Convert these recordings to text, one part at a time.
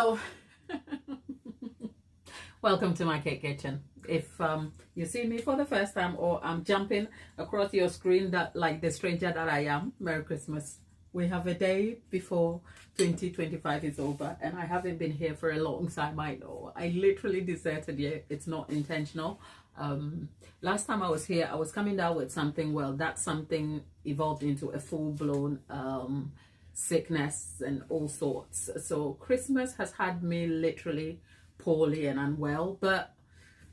Hello. Welcome to my cake kitchen. If you see me for the first time or I'm jumping across your screen that like the stranger that I am, Merry Christmas. We have a day before 2025 is over and I haven't been here for a long time. I know I literally deserted you. It's not intentional. Last time I was here, I was coming down with something. Well, that something evolved into a full-blown sickness and all sorts. So Christmas has had me literally poorly and unwell, but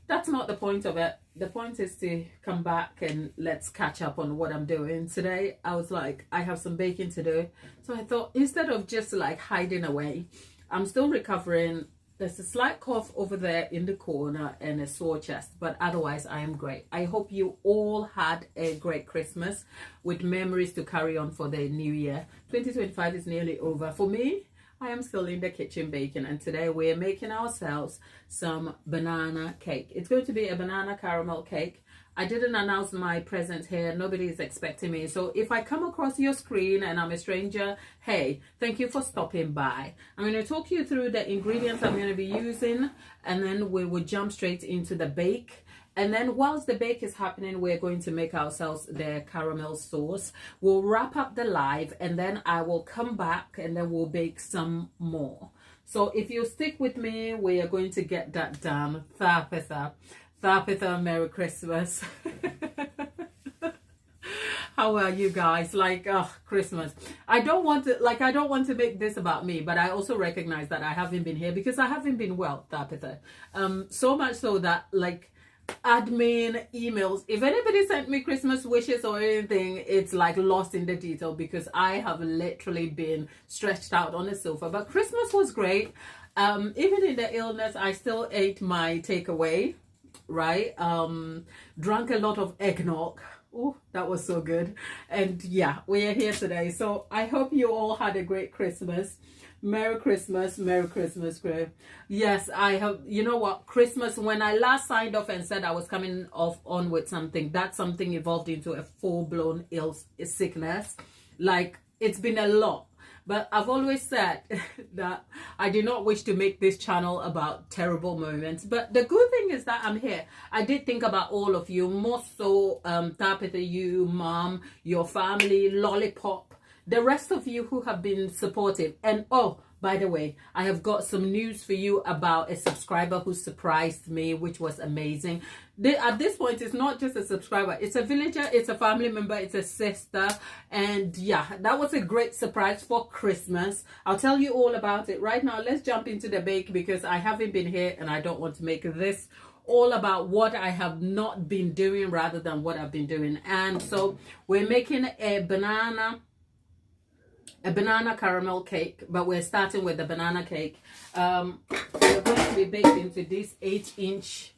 that's not the point of it. The point is to come back and let's catch up on what I'm doing. Today I was like, I have some baking to do, so I thought instead of just like hiding away, I'm still recovering. There's a slight cough over there in the corner and a sore chest, but otherwise I am great. I hope you all had a great Christmas with memories to carry on for the new year. 2025 is nearly over. For me, I am still in the kitchen baking, and today we're making ourselves some banana cake. It's going to be a banana caramel cake. I didn't announce my presence here. Nobody is expecting me. So if I come across your screen and I'm a stranger, hey, thank you for stopping by. I'm going to talk you through the ingredients I'm going to be using, and then we will jump straight into the bake. And then whilst the bake is happening, we're going to make ourselves the caramel sauce. We'll wrap up the live and then I will come back and then we'll bake some more. So if you stick with me, we are going to get that done. Thapitha, Merry Christmas. How are you guys? Like, oh, Christmas. I don't want to make this about me, but I also recognize that I haven't been here because I haven't been well, Thapitha. So much so that like admin emails, if anybody sent me Christmas wishes or anything, it's like lost in the detail because I have literally been stretched out on the sofa. But Christmas was great. Even in the illness, I still ate my takeaway, right? Drank a lot of eggnog. Oh, that was so good. And yeah, we are here today. So I hope you all had a great Christmas. Merry Christmas, Merry Christmas, Greg. Yes, I have, you know what, Christmas, when I last signed off and said I was coming on with something, that something evolved into a full-blown sickness. Like, it's been a lot. But I've always said that I do not wish to make this channel about terrible moments. But the good thing is that I'm here. I did think about all of you, more so Tapitha, you, Mom, your family, Lollipop, the rest of you who have been supportive. And oh, by the way, I have got some news for you about a subscriber who surprised me, which was amazing. At this point, it's not just a subscriber. It's a villager, it's a family member, it's a sister. And yeah, that was a great surprise for Christmas. I'll tell you all about it right now. Let's jump into the bake because I haven't been here and I don't want to make this all about what I have not been doing rather than what I've been doing. And so we're making a banana caramel cake, but we're starting with the banana cake. We're going to be baked into these 8-inch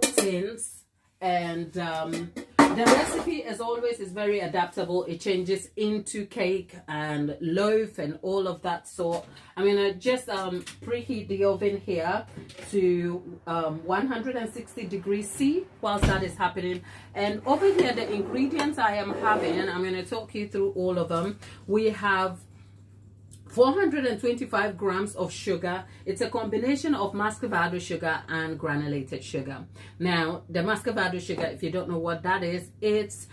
tins, and the recipe, as always, is very adaptable. It changes into cake and loaf and all of that sort. I'm gonna just preheat the oven here to 160 degrees C whilst that is happening. And over here, the ingredients I am having, I'm gonna talk you through all of them. We have 425 grams of sugar. It's a combination of muscavado sugar and granulated sugar. Now, the muscavado sugar, if you don't know what that is, it's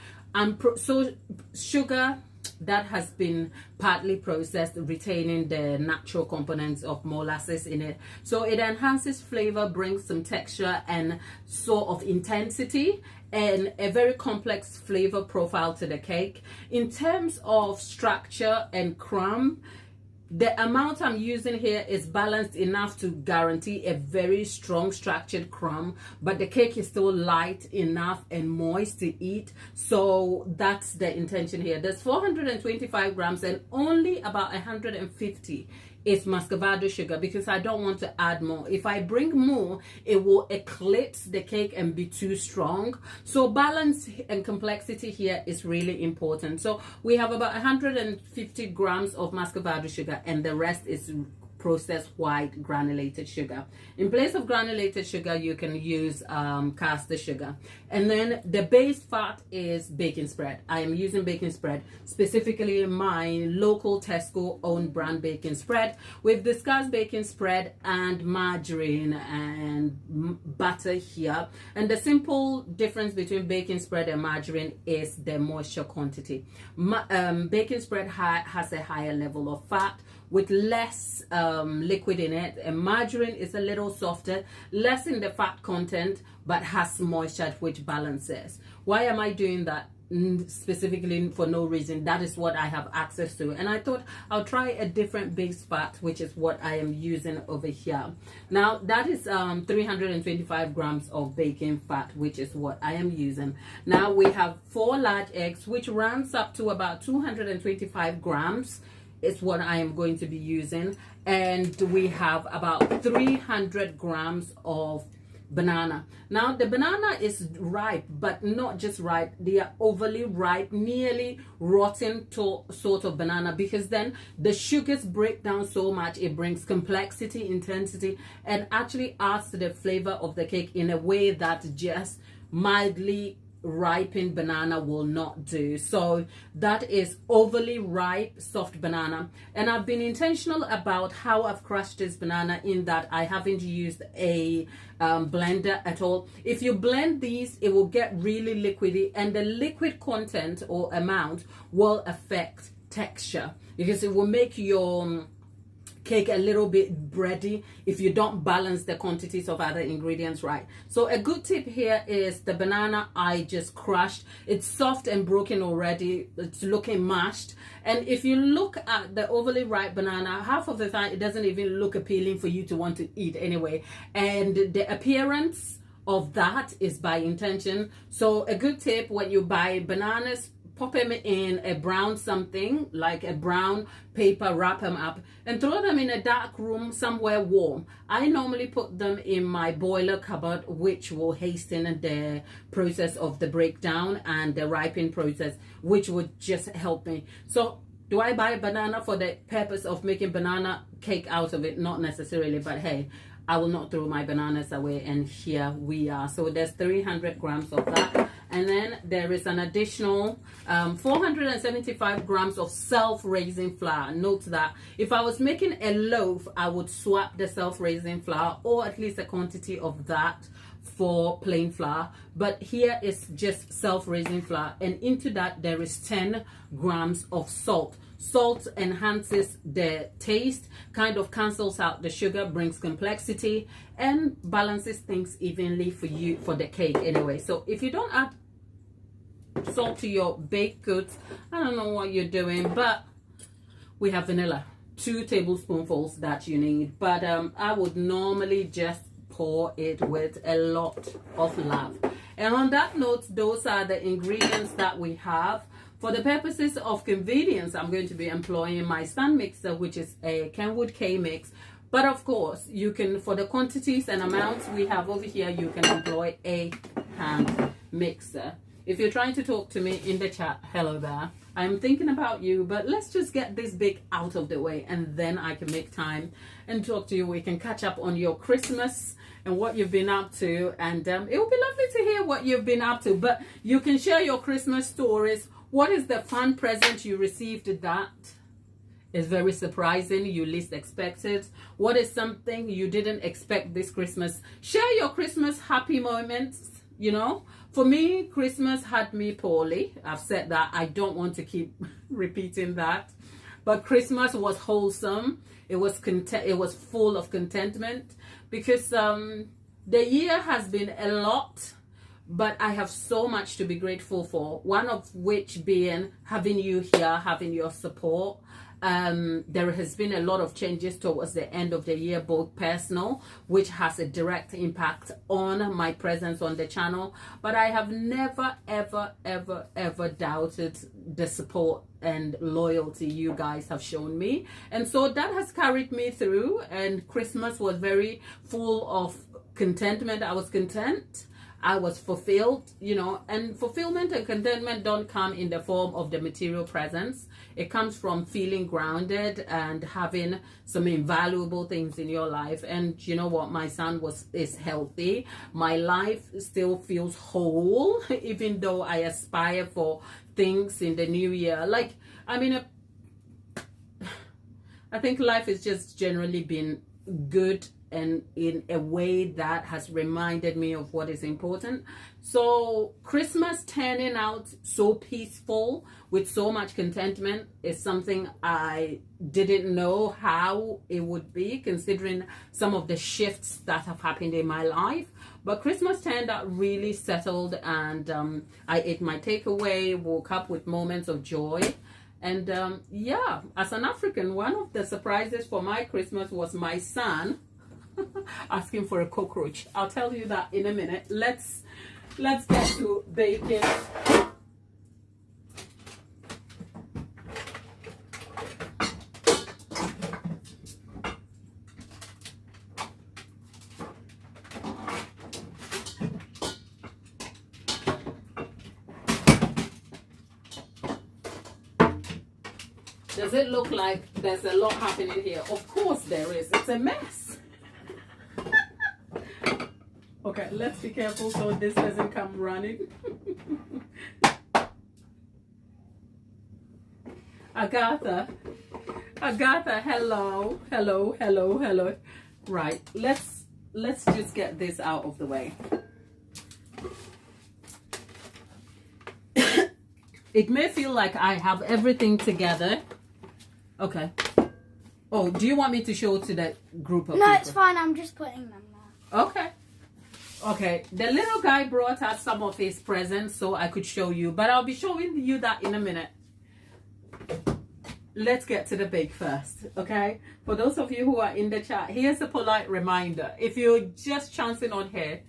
sugar that has been partly processed, retaining the natural components of molasses in it. So it enhances flavor, brings some texture and sort of intensity, and a very complex flavor profile to the cake. In terms of structure and crumb, the amount I'm using here is balanced enough to guarantee a very strong structured crumb, but the cake is still light enough and moist to eat. So that's the intention here. There's 425 grams and only about 150 is muscovado sugar because I don't want to add more. If I bring more, it will eclipse the cake and be too strong. So balance and complexity here is really important. So we have about 150 grams of muscovado sugar and the rest is processed white granulated sugar. In place of granulated sugar, you can use caster sugar. And then the base fat is baking spread. I am using baking spread, specifically my local Tesco owned brand baking spread. We've discussed baking spread and margarine and butter here. And the simple difference between baking spread and margarine is the moisture quantity. Baking spread has a higher level of fat with less liquid in it, and margarine is a little softer, less in the fat content, but has moisture, which balances. Why am I doing that? Specifically for no reason. That is what I have access to, and I thought I'll try a different base fat, which is what I am using over here. Now that is 325 grams of baking fat, which is what I am using. Now we have 4 large eggs, which runs up to about 225 grams is what I am going to be using, and we have about 300 grams of banana. Now the banana is ripe, but not just ripe, they are overly ripe, nearly rotten sort of banana, because then the sugars break down so much, it brings complexity, intensity, and actually adds to the flavor of the cake in a way that just mildly ripened banana will not do. So that is overly ripe soft banana, and I've been intentional about how I've crushed this banana in that I haven't used a blender at all. If you blend these, it will get really liquidy, and the liquid content or amount will affect texture, because it will make your cake a little bit bready if you don't balance the quantities of other ingredients right. So a good tip here is the banana I just crushed. It's soft and broken already, it's looking mashed, and if you look at the overly ripe banana, half of the time it doesn't even look appealing for you to want to eat anyway, and the appearance of that is by intention. So a good tip when you buy bananas, pop them in a brown something, like a brown paper, wrap them up, and throw them in a dark room somewhere warm. I normally put them in my boiler cupboard, which will hasten the process of the breakdown and the ripening process, which would just help me. So do I buy a banana for the purpose of making banana cake out of it? Not necessarily, but hey, I will not throw my bananas away, and here we are. So there's 300 grams of that, and then there is an additional 475 grams of self-raising flour. Note that if I was making a loaf, I would swap the self-raising flour, or at least a quantity of that, for plain flour, but here is just self-raising flour, and into that there is 10 grams of salt. Salt enhances the taste, kind of cancels out the sugar, brings complexity, and balances things evenly for you, for the cake anyway. So if you don't add salt to your baked goods, I don't know what you're doing. But we have vanilla, 2 tablespoonfuls that you need, but I would normally just pour it with a lot of love. And on that note, those are the ingredients that we have. For the purposes of convenience, I'm going to be employing my stand mixer, which is a Kenwood K mix. But of course, you can, for the quantities and amounts we have over here, you can employ a hand mixer. If you're trying to talk to me in the chat, hello there. I'm thinking about you, but let's just get this bake out of the way, and then I can make time and talk to you. We can catch up on your Christmas and what you've been up to, and it will be lovely to hear what you've been up to. But you can share your Christmas stories. What is the fun present you received that is very surprising, you least expected? What is something you didn't expect this Christmas? Share your Christmas happy moments. You know, for me, Christmas had me poorly. I've said that. I don't want to keep repeating that. But Christmas was wholesome. It was full of contentment, because the year has been a lot, but I have so much to be grateful for. One of which being having you here, having your support. There has been a lot of changes towards the end of the year, both personal, which has a direct impact on my presence on the channel, but I have never ever doubted the support and loyalty you guys have shown me, and so that has carried me through. And Christmas was very full of contentment. I was content. I was fulfilled, you know. And fulfillment and contentment don't come in the form of the material presence. It comes from feeling grounded and having some invaluable things in your life. And you know what? My son is healthy. My life still feels whole, even though I aspire for things in the new year. Like, I mean, I think life has just generally been good, and in a way that has reminded me of what is important. So Christmas turning out so peaceful with so much contentment is something I didn't know how it would be, considering some of the shifts that have happened in my life. But Christmas turned out really settled, and I ate my takeaway, woke up with moments of joy. And yeah, as an African, one of the surprises for my Christmas was my son asking for a cockroach. I'll tell you that in a minute. Let's get to baking. Does it look like there's a lot happening here? Of course there is. It's a mess. Okay, let's be careful so this doesn't come running. Agatha, hello. Right, let's just get this out of the way. It may feel like I have everything together. Okay. Oh, do you want me to show to that group of people? No, it's fine. I'm just putting them there. Okay. Okay. The little guy brought us some of his presents so I could show you. But I'll be showing you that in a minute. Let's get to the bake first. Okay. For those of you who are in the chat, here's a polite reminder. If you're just chancing on here,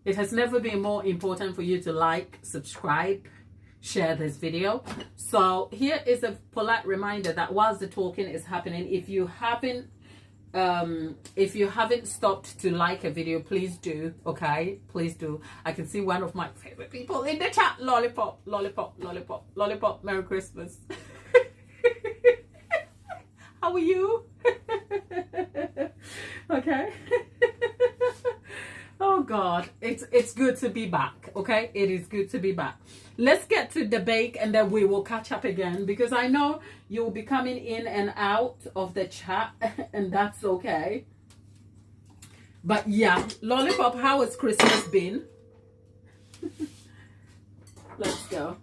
it has never been more important for you to like, subscribe, share this video. So here is a polite reminder that whilst the talking is happening, if you haven't stopped to like a video, please do. Okay, please do. I can see one of my favorite people in the chat. Lollipop. Merry Christmas. How are you? Okay. Oh God, it's good to be back. Okay, it is good to be back. Let's get to the bake and then we will catch up again, because I know you'll be coming in and out of the chat and that's okay. But yeah, Lollipop, how has Christmas been? Let's go.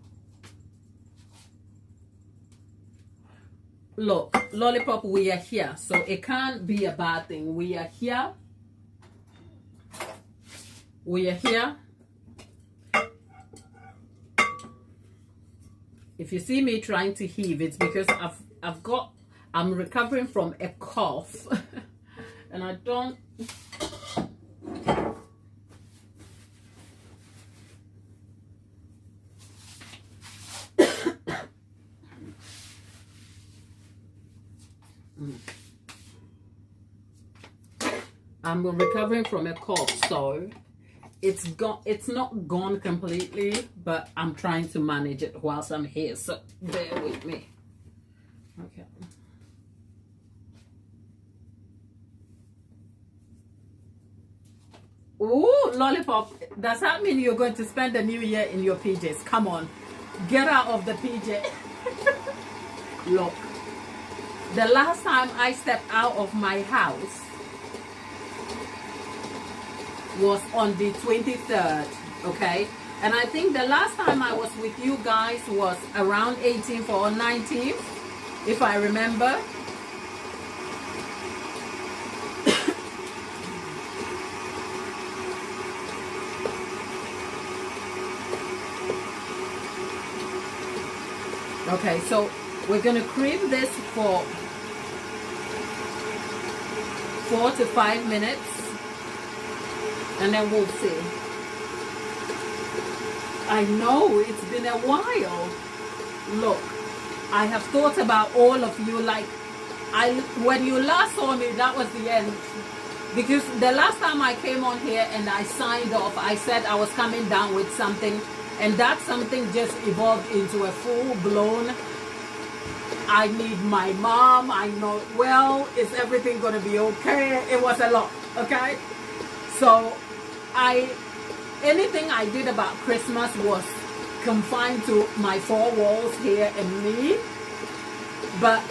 Look, Lollipop, we are here, so it can't be a bad thing. We are here. We are here. If you see me trying to heave, it's because I'm recovering from a cough and I don't. I'm recovering from a cough, so it's not gone completely, but I'm trying to manage it whilst I'm here, so bear with me. Okay. Ooh, Lollipop, does that mean you're going to spend the new year in your PJs? Come on, get out of the PJ. Look, the last time I stepped out of my house was on the 23rd, okay? And I think the last time I was with you guys was around 18th or 19th, if I remember. Okay, so we're gonna cream this for 4 to 5 minutes. And then we'll see. I know it's been a while. Look, I have thought about all of you. Like, when you last saw me, that was the end. Because the last time I came on here and I signed off, I said I was coming down with something, and that something just evolved into a full-blown, I need my mom, I know, well, is everything going to be okay? It was a lot, okay? So anything I did about Christmas was confined to my four walls here and me. But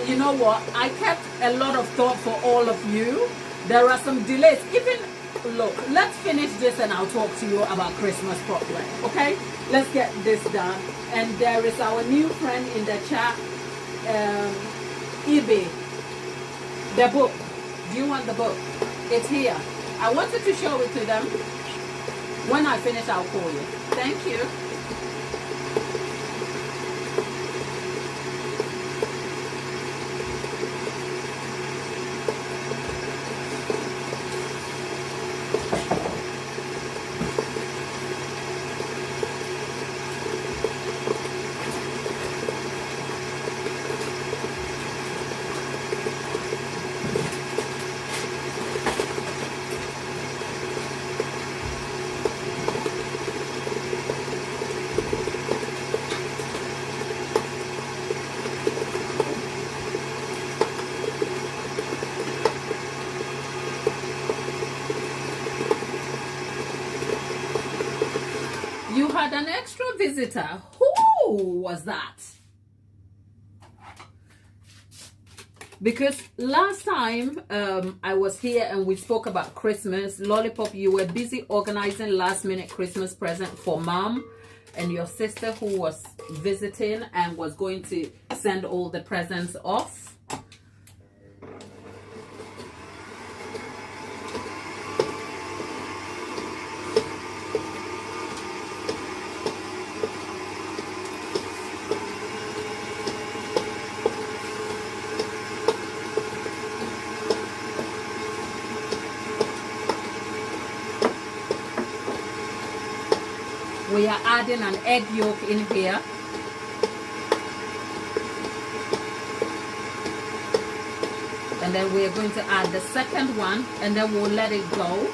you know what? I kept a lot of thought for all of you. There are some delays. Even, look, let's finish this and I'll talk to you about Christmas properly, okay? Let's get this done. And there is our new friend in the chat, eBay. The book. Do you want the book? It's here. I wanted to show it to them. When I finish, I'll call you. Thank you. You had an extra visitor. Who was that? Because last time I was here and we spoke about Christmas, Lollipop, you were busy organizing last minute Christmas present for mom and your sister who was visiting and was going to send all the presents off. We are adding an egg yolk in here. And then we're going to add the second one and then we'll let it go.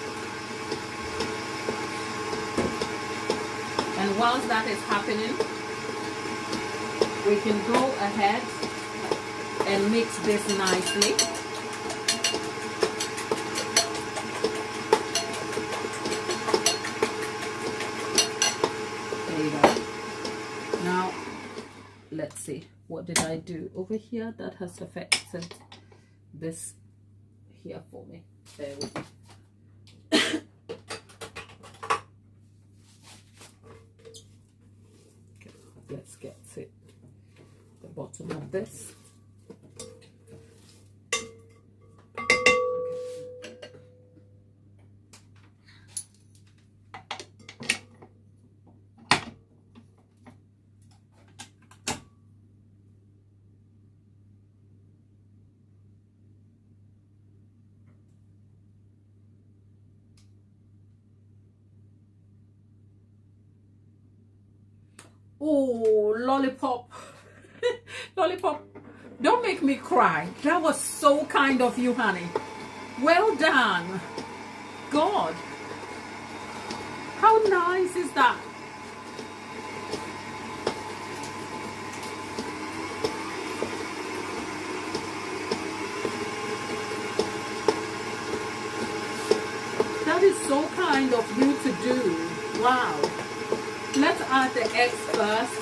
And whilst that is happening, we can go ahead and mix this nicely. Now, let's see, what did I do over here that has affected this here for me? There we go. Okay, let's get to the bottom of this. Oh, Lollipop. Lollipop, don't make me cry. That was so kind of you, honey. Well done. God. How nice is that? That is so kind of you to do. Wow. Let's add the eggs first.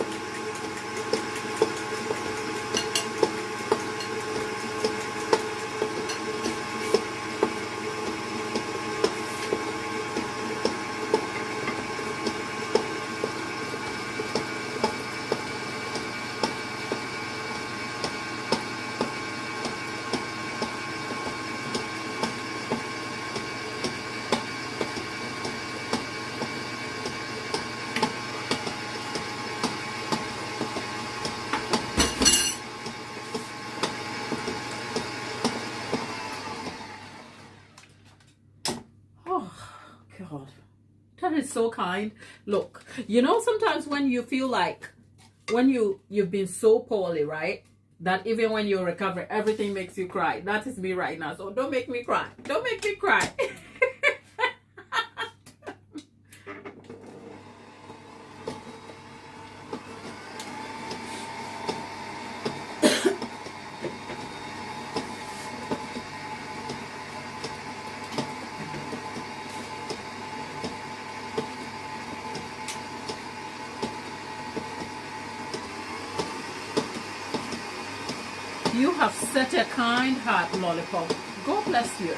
God, that is so kind. Look, you know, sometimes when you feel like when you've been so poorly, right? That even when you recover, everything makes you cry. That is me right now. So don't make me cry. Don't make me cry. You have such a kind heart, Lollipop. God bless you.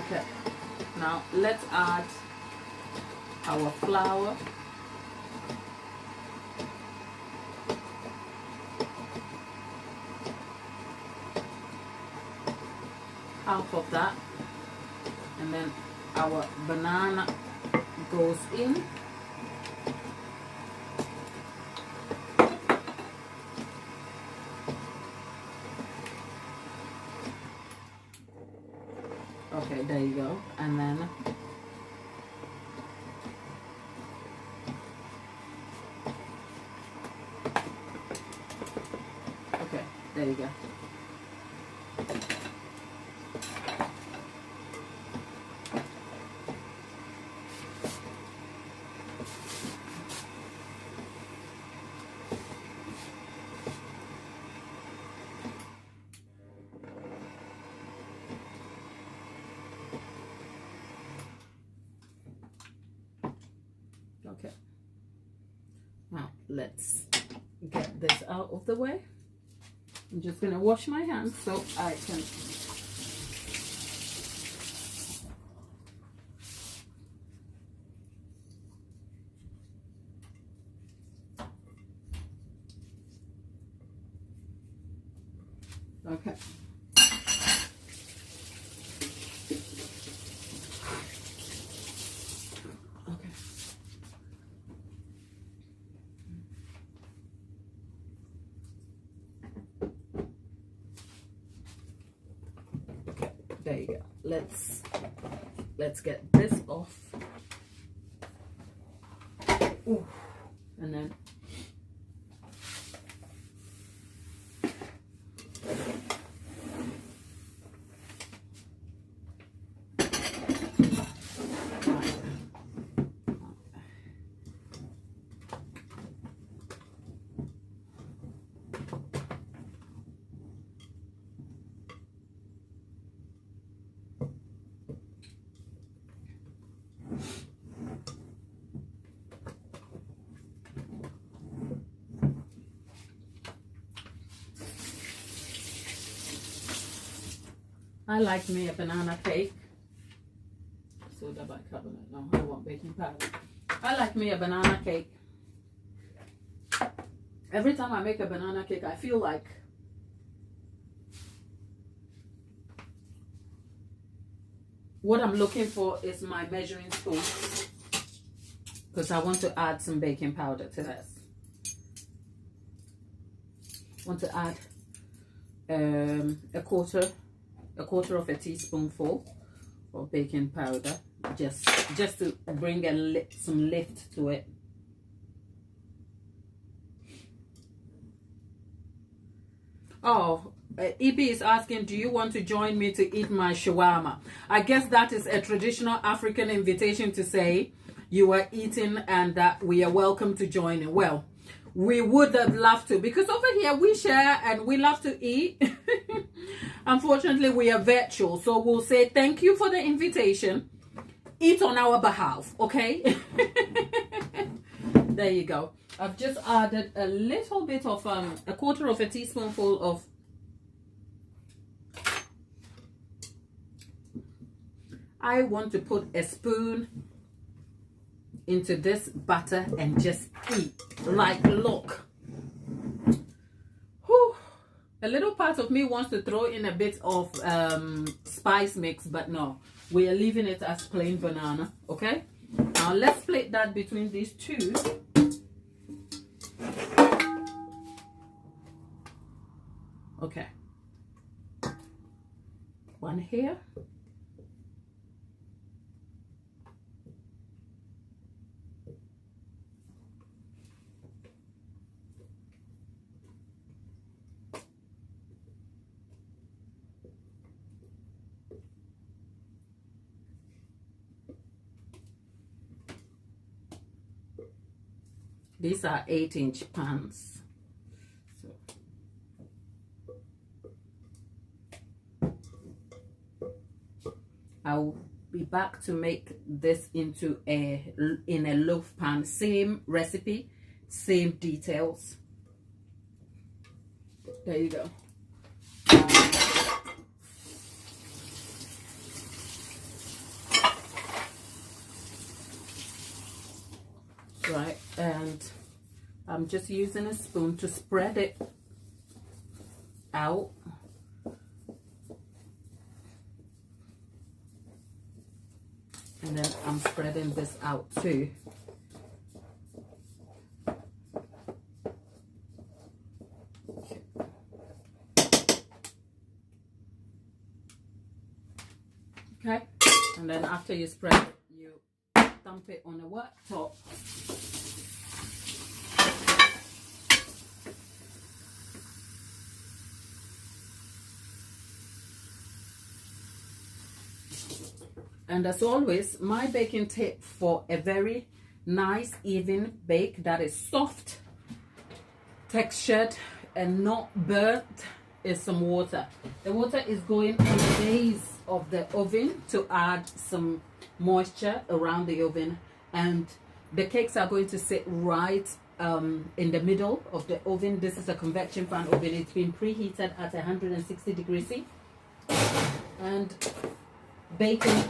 Okay, now let's add our flour. Half of that. And then our banana goes in. Okay, there you go. And then okay, there you go. Okay, now let's get this out of the way. I'm just gonna wash my hands so I can okay. There you go. Let's get this off. Ooh. And then I like me a banana cake. Soda bicarbonate. No, I want baking powder. I like me a banana cake. Every time I make a banana cake, I feel like what I'm looking for is my measuring spoon, because I want to add some baking powder to this. I want to add a quarter of a teaspoonful of baking powder, just to bring some lift to it. Oh, EP is asking, do you want to join me to eat my shawarma? I guess that is a traditional African invitation to say you are eating and that we are welcome to join in. Well, we would have loved to, because over here we share and we love to eat. Unfortunately, we are virtual, so we'll say thank you for the invitation. Eat on our behalf, okay? There you go. I've just added a little bit of a quarter of a teaspoonful of I want to put a spoon into this butter and just eat. Like, look. Whew. A little part of me wants to throw in a bit of spice mix, but no. We are leaving it as plain banana, okay? Now let's split that between these two. Okay. One here. These are 8-inch pans. So I'll be back to make this into a loaf pan. Same recipe, same details. There you go. Right, and I'm just using a spoon to spread it out. And then I'm spreading this out too. Okay, and then after you spread it, you dump it on a worktop. And as always, my baking tip for a very nice even bake that is soft, textured, and not burnt is some water. The water is going on the base of the oven to add some moisture around the oven, and the cakes are going to sit right in the middle of the oven. This is a convection fan oven. It's been preheated at 160 degrees C and baking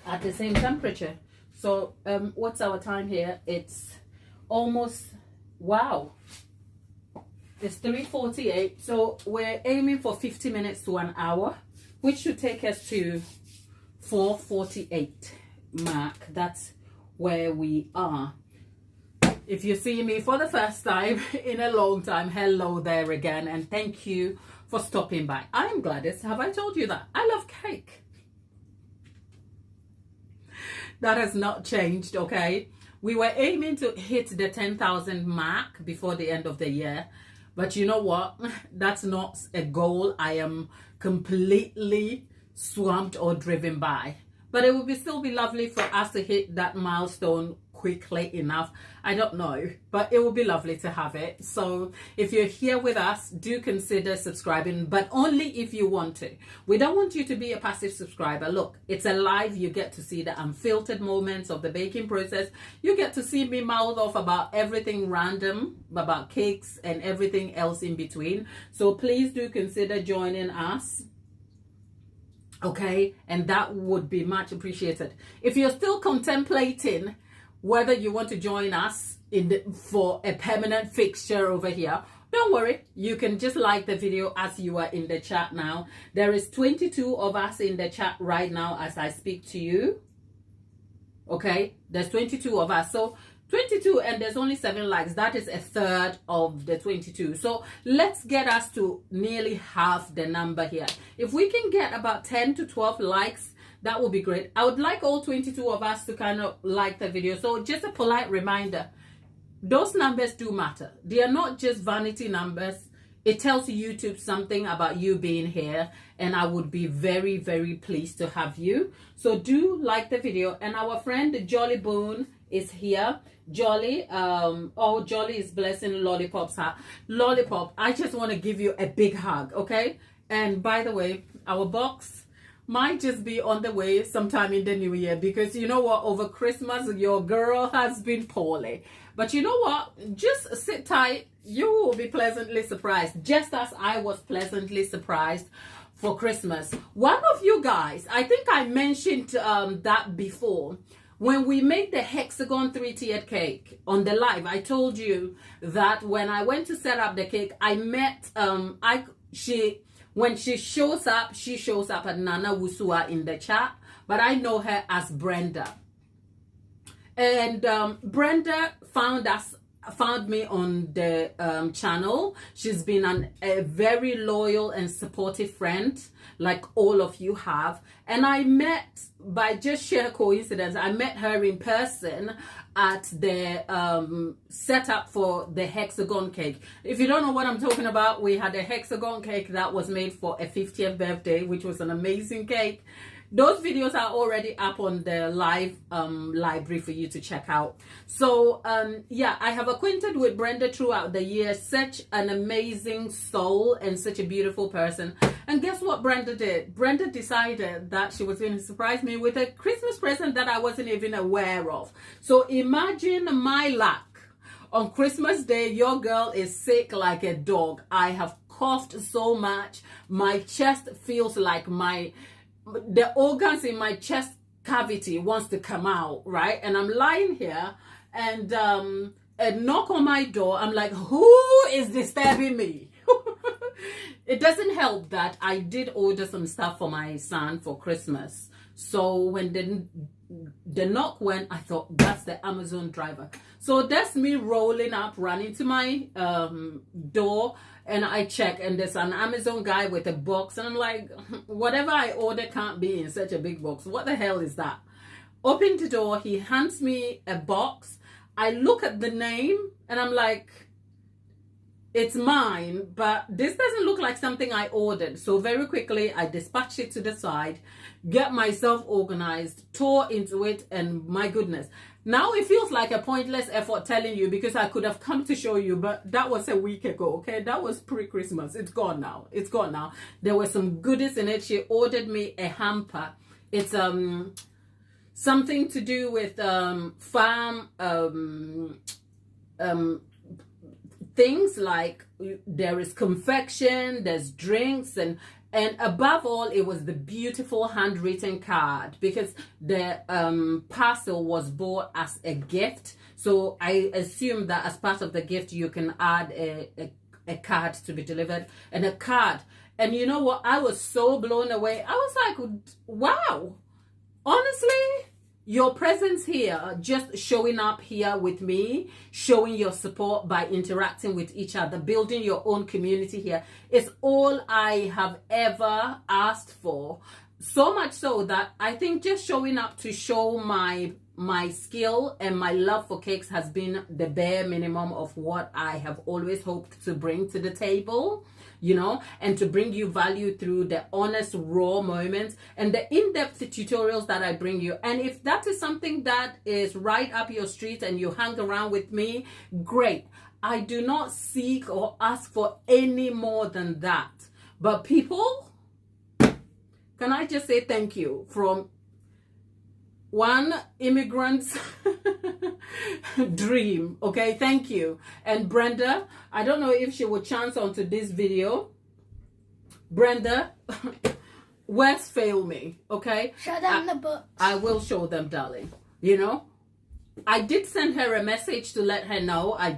at the same temperature. So what's our time here? It's almost, wow, it's 3:48. So we're aiming for 50 minutes to an hour, which should take us to 4:48 mark. That's where we are. If you see me for the first time in a long time, hello there again, and thank you for stopping by. I'm Gladys. Have I told you that I love cake? That has not changed. Okay, we were aiming to hit the 10,000 mark before the end of the year, but you know what, that's not a goal I am completely swamped or driven by. But it would still be lovely for us to hit that milestone quickly enough. I don't know, but it would be lovely to have it. So if you're here with us, do consider subscribing, but only if you want to. We don't want you to be a passive subscriber. Look, it's a live. You get to see the unfiltered moments of the baking process. You get to see me mouth off about everything random, about cakes and everything else in between. So please do consider joining us. Okay, and that would be much appreciated. If you're still contemplating whether you want to join us for a permanent fixture over here, don't worry, you can just like the video as you are in the chat now. There is 22 of us in the chat right now as I speak to you. Okay, there's 22 of us. So 22, and there's only 7 likes. That is a third of the 22. So let's get us to nearly half the number here. If we can get about 10 to 12 likes, that would be great. I would like all 22 of us to kind of like the video. So just a polite reminder, those numbers do matter. They are not just vanity numbers. It tells YouTube something about you being here, and I would be very, very pleased to have you. So do like the video. And our friend Jolly Boone is here. Jolly, oh, Jolly is blessing Lollipop's heart. Lollipop, I just want to give you a big hug, okay? And by the way, our box might just be on the way sometime in the new year, because you know what, over Christmas your girl has been poorly. But you know what, just sit tight, you will be pleasantly surprised, just as I was pleasantly surprised for Christmas. One of you guys, I think I mentioned that before, when we made the hexagon 3-tiered cake on the live, I told you that when I went to set up the cake, I met when she shows up at Nana Wusua in the chat, but I know her as Brenda. And Brenda found me on the channel. She's been a very loyal and supportive friend, like all of you have. And I met, by just sheer coincidence, I met her in person at the setup for the hexagon cake. If you don't know what I'm talking about, we had a hexagon cake that was made for a 50th birthday, which was an amazing cake. those videos are already up on the live library for you to check out. So yeah, I have acquainted with Brenda throughout the year. Such an amazing soul and such a beautiful person. And guess what Brenda did? Brenda decided that she was going to surprise me with a Christmas present that I wasn't even aware of. So imagine my luck. On Christmas Day, your girl is sick like a dog. I have coughed so much. My chest feels like the organs in my chest cavity wants to come out, right? And I'm lying here, and a knock on my door. I'm like, who is disturbing me? It doesn't help that I did order some stuff for my son for Christmas. So when the knock went, I thought, that's the Amazon driver. So that's me rolling up, running to my door, and I check, and there's an Amazon guy with a box, and I'm like, whatever I order can't be in such a big box. What the hell is that? Open the door, he hands me a box. I look at the name, and I'm like, it's mine, but this doesn't look like something I ordered. So very quickly, I dispatched it to the side, get myself organized, tore into it, and my goodness. Now it feels like a pointless effort telling you, because I could have come to show you, but that was a week ago, okay? That was pre-Christmas. It's gone now. It's gone now. There were some goodies in it. She ordered me a hamper. It's something to do with farm things, like there is confection, there's drinks, and above all, it was the beautiful handwritten card, because the parcel was bought as a gift. So I assume that as part of the gift, you can add a card to be delivered, and a card. And you know what? I was so blown away. I was like, wow, honestly, your presence here, just showing up here with me, showing your support by interacting with each other, building your own community here, is all I have ever asked for. So much so that I think just showing up to show my skill and my love for cakes has been the bare minimum of what I have always hoped to bring to the table, you know, and to bring you value through the honest, raw moments and the in-depth tutorials that I bring you. And if that is something that is right up your street and you hang around with me, great. I do not seek or ask for any more than that. But people, can I just say thank you from one immigrant's dream, okay? Thank you. And Brenda, I don't know if she will chance onto this video. Brenda, words fail me, okay? Show them the book. I will show them, darling. You know, I did send her a message to let her know I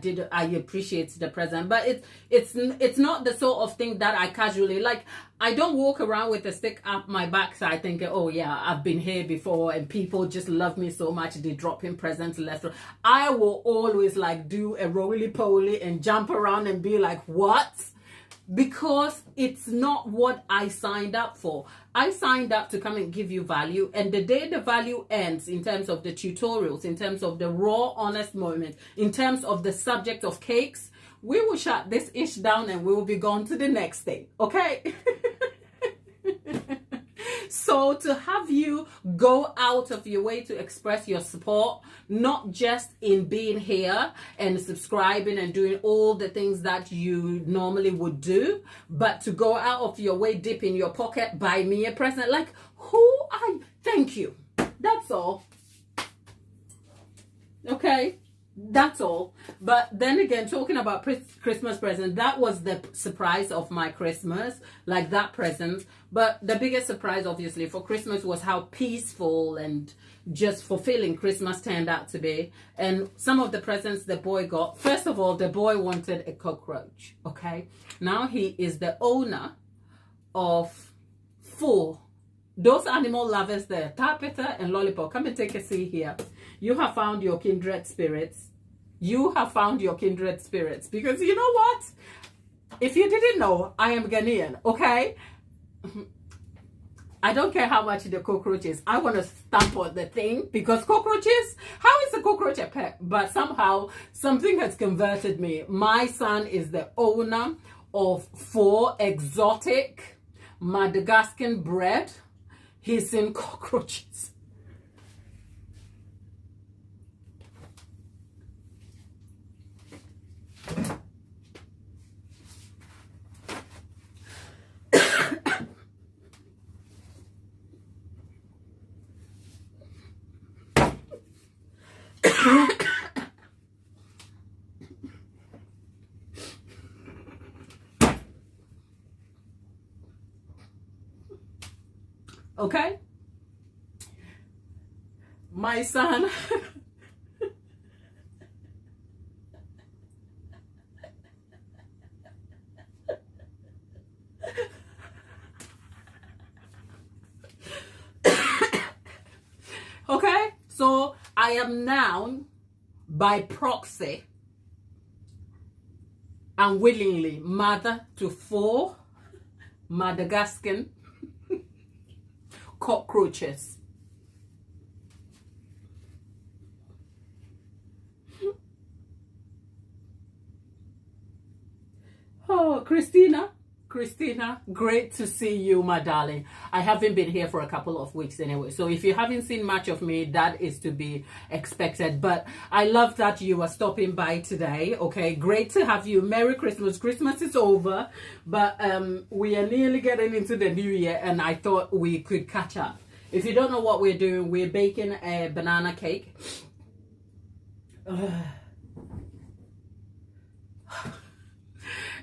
appreciate the present, but it's not the sort of thing that I casually, like, I don't walk around with a stick up my backside thinking, oh yeah, I've been here before and people just love me so much they drop in presents left. I will always like do a roly-poly and jump around and be like, what? Because it's not what I signed up for. I signed up to come and give you value, and the day the value ends, in terms of the tutorials, in terms of the raw, honest moment, in terms of the subject of cakes, we will shut this ish down and we will be gone to the next thing, okay? So to have you go out of your way to express your support, not just in being here and subscribing and doing all the things that you normally would do, but to go out of your way, dip in your pocket, buy me a present. Like, thank you. That's all. Okay? That's all. But then again, talking about Christmas present, that was the surprise of my Christmas, like that present. But the biggest surprise, obviously, for Christmas was how peaceful and just fulfilling Christmas turned out to be. And some of the presents the boy got, first of all, the boy wanted a cockroach, okay? Now he is the owner of 4. Those animal lovers there, Tapita and Lollipop, come and take a seat here. You have found your kindred spirits. You have found your kindred spirits. Because you know what? If you didn't know, I am Ghanaian, okay? I don't care how much the cockroach is. I want to stamp on the thing, because cockroaches, how is a cockroach a pet? But somehow, something has converted me. My son is the owner of 4 exotic Madagascan bred. hissing cockroaches. Okay, my son okay, so I am now by proxy and willingly mother to 4 Madagascan cockroaches. Oh, Christina, great to see you, my darling. I haven't been here for a couple of weeks anyway, so if you haven't seen much of me, that is to be expected. But I love that you are stopping by today. Okay, great to have you. Merry Christmas. Christmas is over, but we are nearly getting into the new year, and I thought we could catch up. If you don't know what we're doing, we're baking a banana cake.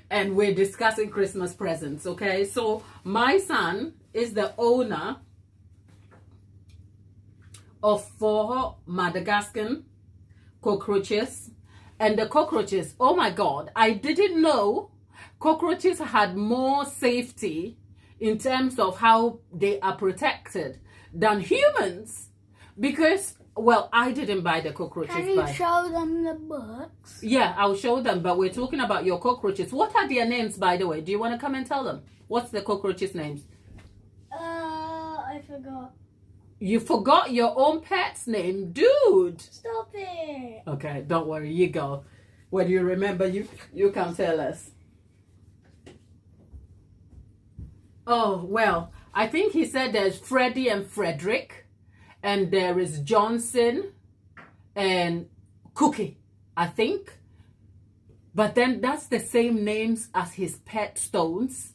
And we're discussing Christmas presents, okay? So my son is the owner of 4 Madagascan cockroaches. And the cockroaches, oh my God, I didn't know cockroaches had more safety in terms of how they are protected than humans. Because, well, I didn't buy the cockroaches. Can you show them the books? Yeah, I'll show them, but we're talking about your cockroaches. What are their names, by the way? Do you want to come and tell them? What's the cockroaches' names? I forgot. You forgot your own pet's name? Dude! Stop it! Okay, don't worry, you go. When you remember, you can tell us. Oh, well, I think he said there's Freddie and Frederick. And there is Johnson and Cookie, I think. But then that's the same names as his pet stones.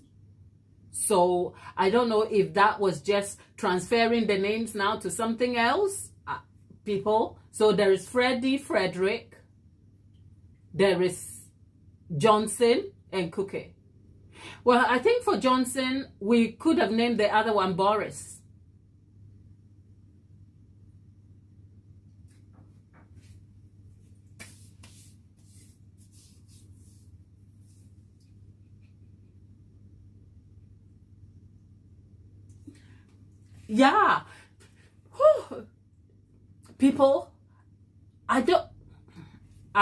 So I don't know if that was just transferring the names now to something else, people. So there is Freddie, Frederick. There is Johnson and Cookie. Well, I think for Johnson, we could have named the other one Boris. Yeah. Whew. People, I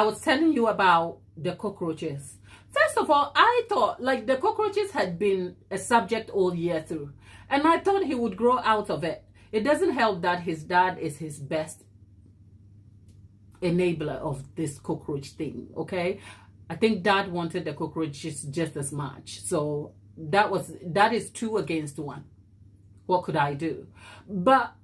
was telling you about the cockroaches. First of all, I thought like the cockroaches had been a subject all year through. And I thought he would grow out of it. It doesn't help that his dad is his best enabler of this cockroach thing, okay? I think dad wanted the cockroaches just as much. So that is 2 against 1. What could I do? But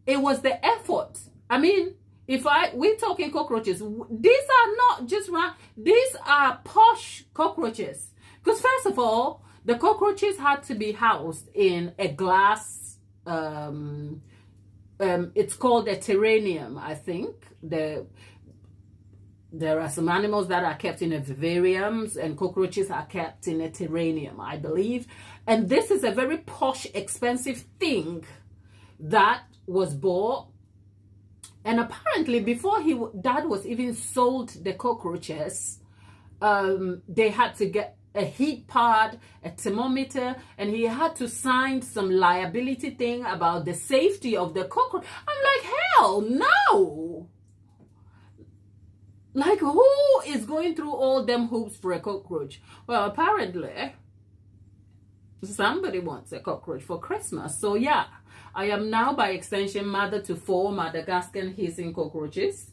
it was the effort. I mean, we're talking cockroaches, these are not just these are posh cockroaches. Because first of all, the cockroaches had to be housed in a glass, it's called a terrarium, I think. There are some animals that are kept in vivariums, and cockroaches are kept in a terrarium, I believe. And this is a very posh, expensive thing that was bought. And apparently, before dad was even sold the cockroaches, they had to get a heat pad, a thermometer, and he had to sign some liability thing about the safety of the cockroach. I'm like, hell no! Like, who is going through all them hoops for a cockroach? Well, apparently, somebody wants a cockroach for Christmas. So, yeah, I am now, by extension, mother to 4 Madagascan hissing cockroaches.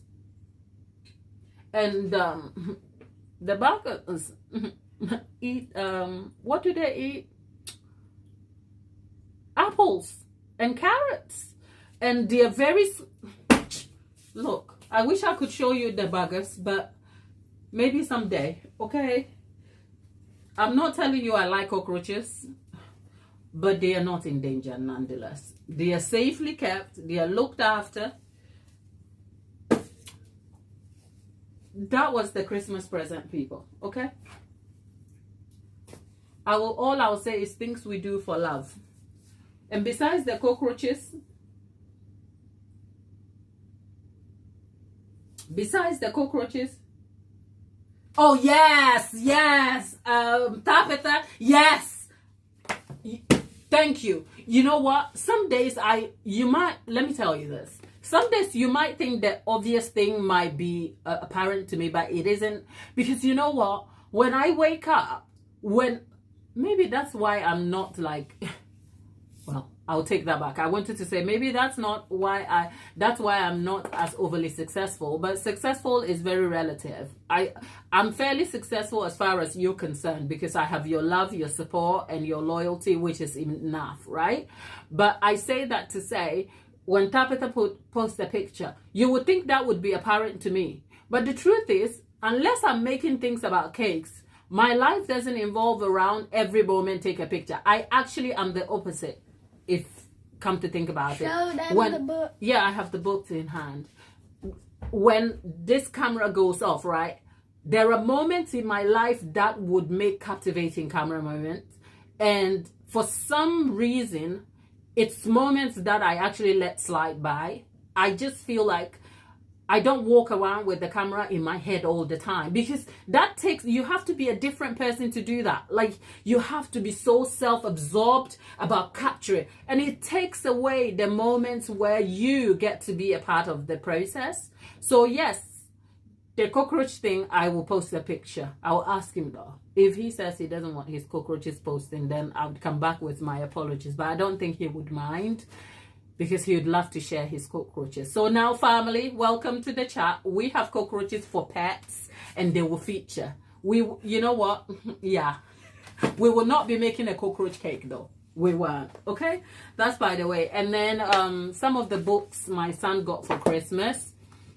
And the buggers eat, what do they eat? Apples and carrots. And they are very... Look, I wish I could show you the buggers, but maybe someday, okay? I'm not telling you I like cockroaches, but they are not in danger nonetheless. They are safely kept. They are looked after. That was the Christmas present, people, okay? All I will say is things we do for love. And besides the cockroaches, oh yes, Tabitha, yes, thank you. You know what, some days let me tell you this, some days you might think the obvious thing might be apparent to me, but it isn't, because you know what, when I wake up, maybe that's why I'm not like, well, I'll take that back. I wanted to say maybe that's why I'm not as overly successful, but successful is very relative. I'm fairly successful as far as you're concerned, because I have your love, your support, and your loyalty, which is enough, right? But I say that to say, when Tabitha posts a picture, you would think that would be apparent to me. But the truth is, unless I'm making things about cakes, my life doesn't involve around every moment take a picture. I actually am the opposite, if come to think about it. Show them the book. Yeah, I have the books in hand. When this camera goes off, right, there are moments in my life that would make captivating camera moments. And for some reason, it's moments that I actually let slide by. I just feel like I don't walk around with the camera in my head all the time, because you have to be a different person to do that. Like, you have to be so self-absorbed about capturing, and it takes away the moments where you get to be a part of the process. So yes, the cockroach thing, I will post a picture. I'll ask him though. If he says he doesn't want his cockroaches posting, then I would come back with my apologies, but I don't think he would mind, because he would love to share his cockroaches. So now, family, welcome to the chat. We have cockroaches for pets, and they will feature. You know what? Yeah. We will not be making a cockroach cake, though. We weren't. Okay? That's by the way. And then some of the books my son got for Christmas.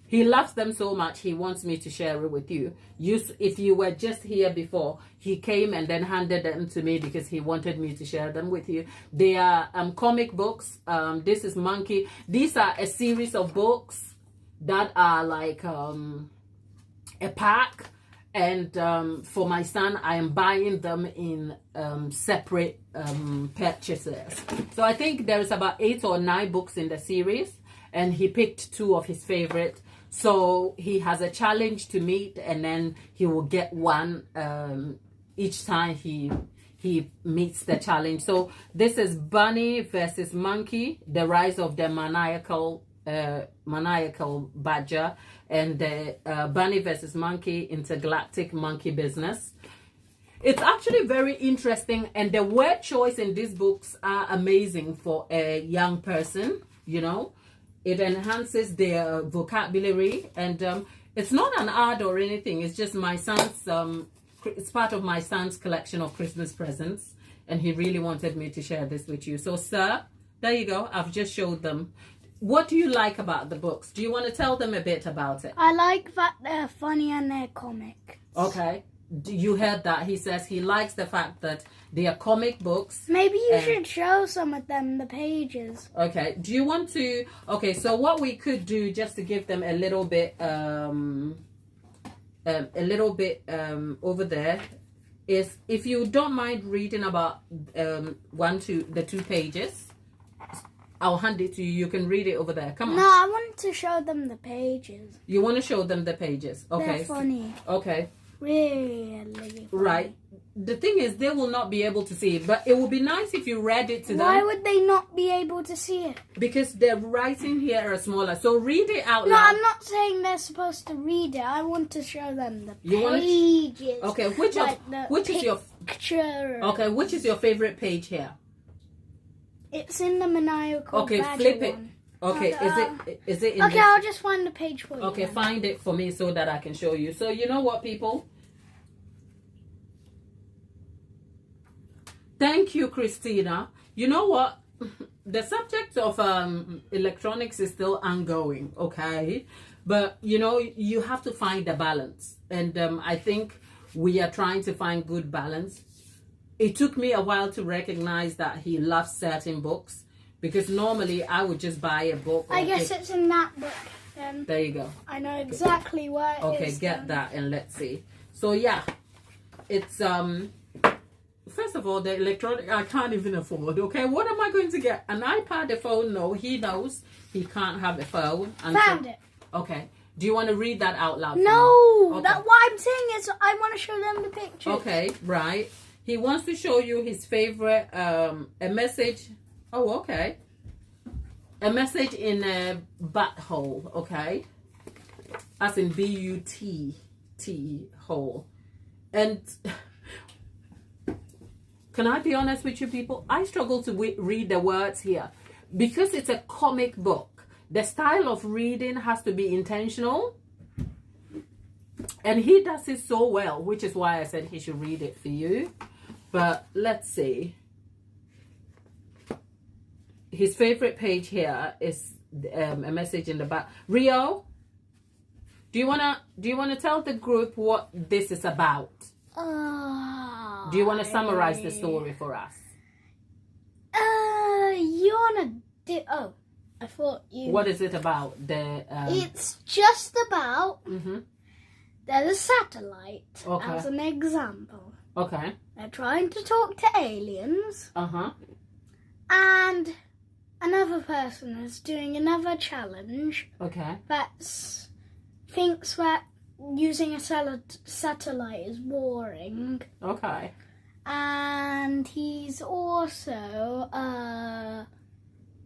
He loves them so much, he wants me to share it with you. If you were just here before, he came and then handed them to me because he wanted me to share them with you. They are comic books. This is Monkey. These are a series of books that are like a pack. And for my son, I am buying them in separate purchases. So I think there's about 8 or 9 books in the series, and he picked 2 of his favorite. So he has a challenge to meet, and then he will get one each time he meets the challenge. So this is Bunny versus Monkey, the rise of the maniacal badger, and the Bunny versus Monkey, intergalactic monkey business. It's actually very interesting, and the word choice in these books are amazing for a young person, you know. It enhances their vocabulary, and it's not an ad or anything. It's just my son's, it's part of my son's collection of Christmas presents, and he really wanted me to share this with you. So, sir, there you go. I've just showed them. What do you like about the books? Do you want to tell them a bit about it? I like that they're funny and they're comic. Okay. You heard that. He says he likes the fact that they are comic books. Maybe you should show some of them the pages. Okay. Do you want to... Okay, so what we could do, just to give them a little bit over there, is if you don't mind reading about the 2 pages, I'll hand it to you. You can read it over there. Come on. No, I want to show them the pages. You want to show them the pages? Okay. They're funny. Okay. Really funny. Right. The thing is, they will not be able to see it, but it would be nice if you read it to them. Why would they not be able to see it? Because the writing here are smaller. So read it out loud. No, I'm not saying they're supposed to read it. I want to show them the pages. Okay, which is your picture? Okay, which is your favorite page here? It's in the maniacal. Okay, flip it. One. Okay, is it in Okay, I'll just find the page for you. Okay, find it for me so that I can show you. So you know what, people? Thank you, Christina. You know what? the subject of electronics is still ongoing, okay? But you know, you have to find a balance, and I think we are trying to find good balance. It took me a while to recognize that he loves certain books, because normally I would just buy a book. I guess it's in that book. There you go. I know exactly where it is. Okay, get that and let's see. So yeah, it's first of all, the electronic I can't even afford. Okay, what am I going to get? An iPad, a phone? No, he knows he can't have a phone. Found it. Okay. Do you want to read that out loud? No, okay. That what I'm saying is I want to show them the picture. Okay, right. He wants to show you his favorite a message. Oh, okay. A message in a butthole, okay? As in B-U-T-T hole. And can I be honest with you people? I struggle to read the words here because it's a comic book. The style of reading has to be intentional. And he does it so well, which is why I said he should read it for you. But let's see. His favorite page here is a message in the back. Rio, do you wanna tell the group what this is about? Do you want to summarize the story for us? You wanna do? Oh, I thought you. What is it about? It's just about. There's a satellite as an example. Okay. They're trying to talk to aliens. And another person is doing another challenge. Okay. That thinks that using a satellite is boring. Okay. And he's also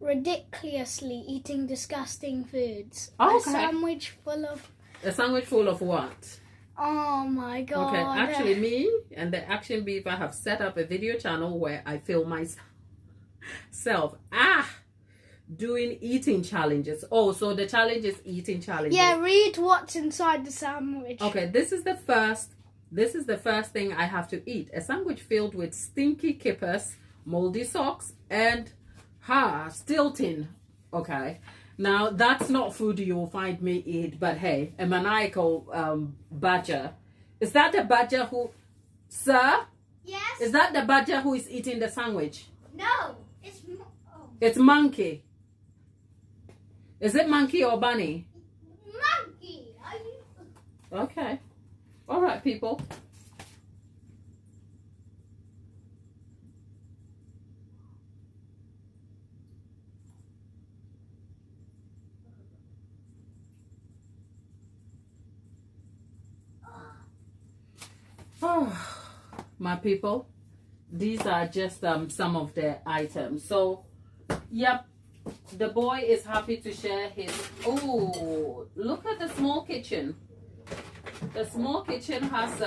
ridiculously eating disgusting foods. Okay. A sandwich full of... A sandwich full of what? Oh my god. Okay, actually me and the Action Beaver have set up a video channel where I film myself doing eating challenges. Oh, so the challenge is eating challenges. Yeah, read what's inside the sandwich. Okay, this is the first thing I have to eat. A sandwich filled with stinky kippers, moldy socks, and Stilton. Okay. Now, that's not food you will find me eat, but hey, a maniacal badger. Is that the badger who... Sir? Yes? Is that the badger who is eating the sandwich? No, it's... It's monkey. Is it monkey or bunny? Monkey! Okay. All right, people. Oh, my people, these are just some of the items. So, yep, the boy is happy to share his... Oh, look at the small kitchen. The small kitchen has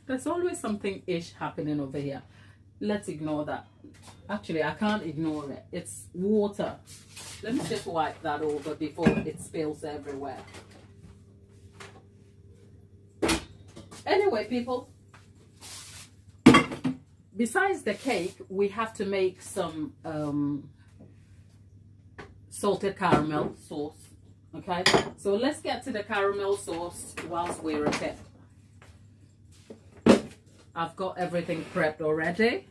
there's always something ish happening over here. Let's ignore that. Actually, I can't ignore it. It's water. Let me just wipe that over before it spills everywhere. Anyway, people, besides the cake, we have to make some salted caramel sauce. Okay, so let's get to the caramel sauce whilst we're at it. I've got everything prepped already.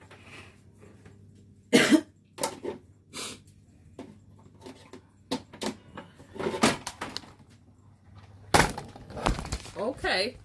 Okay.